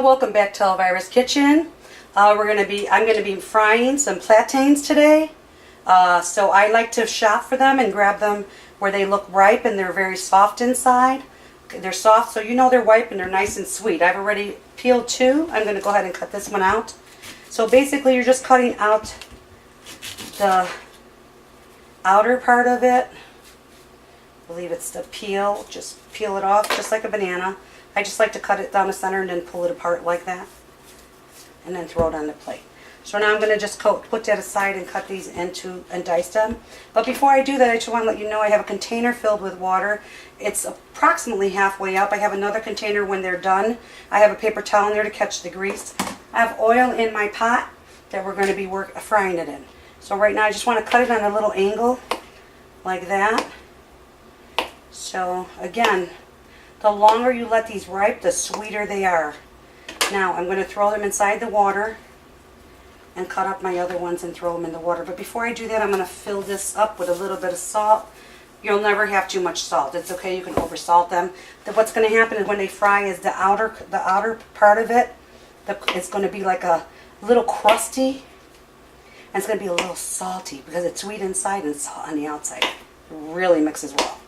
welcome back to Elvira's Kitchen. I'm going to be frying some plantains today. So I like to shop for them and grab them where they look ripe and they're very soft inside. They're soft, so you know they're ripe and they're nice and sweet. I've already peeled two. I'm going to go ahead and cut this one out. So basically you're just cutting out the outer part of it. I believe it's the peel. Just peel it off just like a banana. I just like to cut it down the center and then pull it apart like that. And then throw it on the plate. So now I'm going to just put that aside and cut these into and dice them. But before I do that, I just want to let you know I have a container filled with water. It's approximately halfway up. I have another container when they're done. I have a paper towel in there to catch the grease. I have oil in my pot that we're going to be frying it in. So right now I just want to cut it on a little angle like that. So again, the longer you let these ripe, the sweeter they are. Now I'm going to throw them inside the water and cut up my other ones and throw them in the water. But before I do that, I'm going to fill this up with a little bit of salt. You'll never have too much salt. It's okay, you can over-salt them. What's going to happen is when they fry is the outer part of it, it's going to be like a little crusty, and it's going to be a little salty because it's sweet inside and salt on the outside. It really mixes well.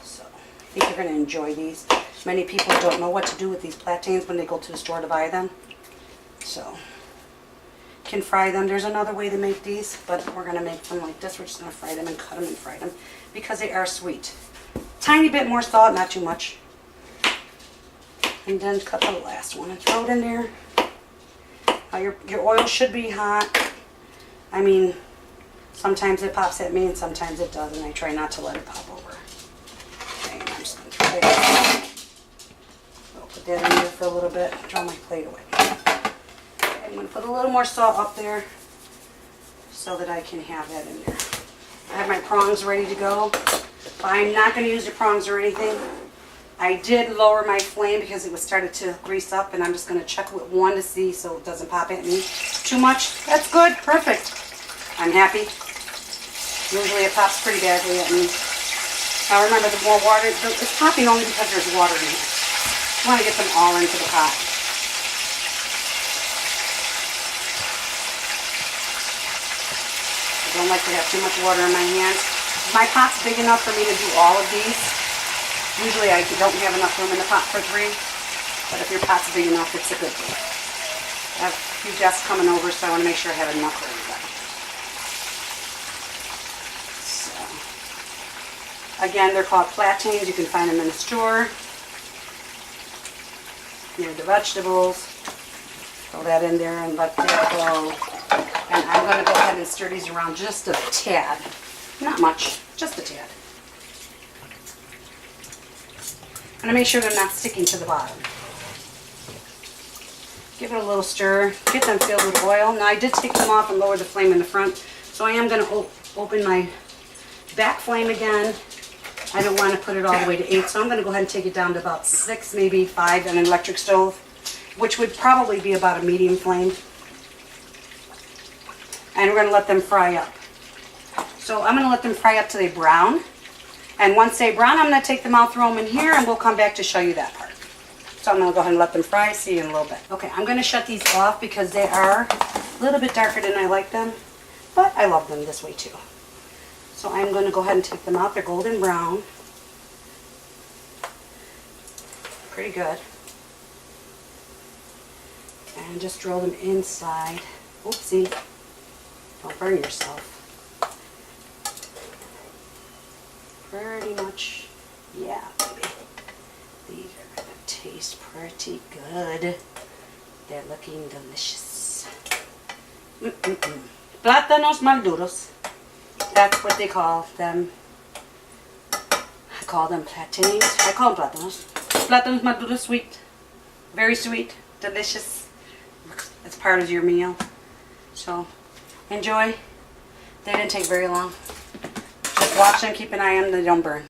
So I think you're going to enjoy these. Many people don't know what to do with these plantains when they go to the store to buy them. So, can fry them. There's another way to make these, but we're going to make them like this. We're just going to fry them and cut them and fry them because they are sweet. Tiny bit more salt, not too much. And then cut the last one and throw it in there. Now your oil should be hot. I mean, sometimes it pops at me and sometimes it doesn't. I try not to let it pop over. Okay, and I'm just going to throw that in. Put that in there for a little bit. Throw my plate away. Okay, I'm going to put a little more salt up there so that I can have that in there. I have my prongs ready to go. But I'm not going to use the prongs or anything. I did lower my flame because it was started to grease up, and I'm just going to check with one to see so it doesn't pop at me too much. That's good. Perfect. I'm happy. Usually it pops pretty badly at me. Now remember, the more water, it's popping only because there's water in it. I want to get them all into the pot. I don't like to have too much water in my hands. My pot's big enough for me to do all of these. Usually I don't have enough room in the pot for 3, but if your pot's big enough, it's a good thing. I have a few guests coming over, so I want to make sure I have enough for everybody. So, again, they're called plantains. You can find them in the store. Near the vegetables. Throw that in there and let that go. And I'm going to go ahead and stir these around just a tad. Not much, just a tad. I'm going to make sure they're not sticking to the bottom. Give it a little stir. Get them filled with oil. Now I did take them off and lower the flame in the front. So I am going to open my back flame again. I don't want to put it all the way to 8, so I'm going to go ahead and take it down to about 6, maybe 5 on an electric stove, which would probably be about a medium flame. And we're going to let them fry up. So I'm going to let them fry up till they brown. And once they brown, I'm going to take them out, throw them in here, and we'll come back to show you that part. So I'm going to go ahead and let them fry. See you in a little bit. Okay, I'm going to shut these off because they are a little bit darker than I like them, but I love them this way too. So I'm going to go ahead and take them out. They're golden brown. Pretty good. And just drill them inside. Oopsie. Don't burn yourself. Pretty much. Yeah, baby. These are going to taste pretty good. They're looking delicious. Plátanos Maduros. That's what they call them. I call them plantains. I call them plátanos. Plátanos maduros, sweet. Very sweet. Delicious. It's part of your meal. So, enjoy. They didn't take very long. Just watch them, keep an eye on them, they don't burn.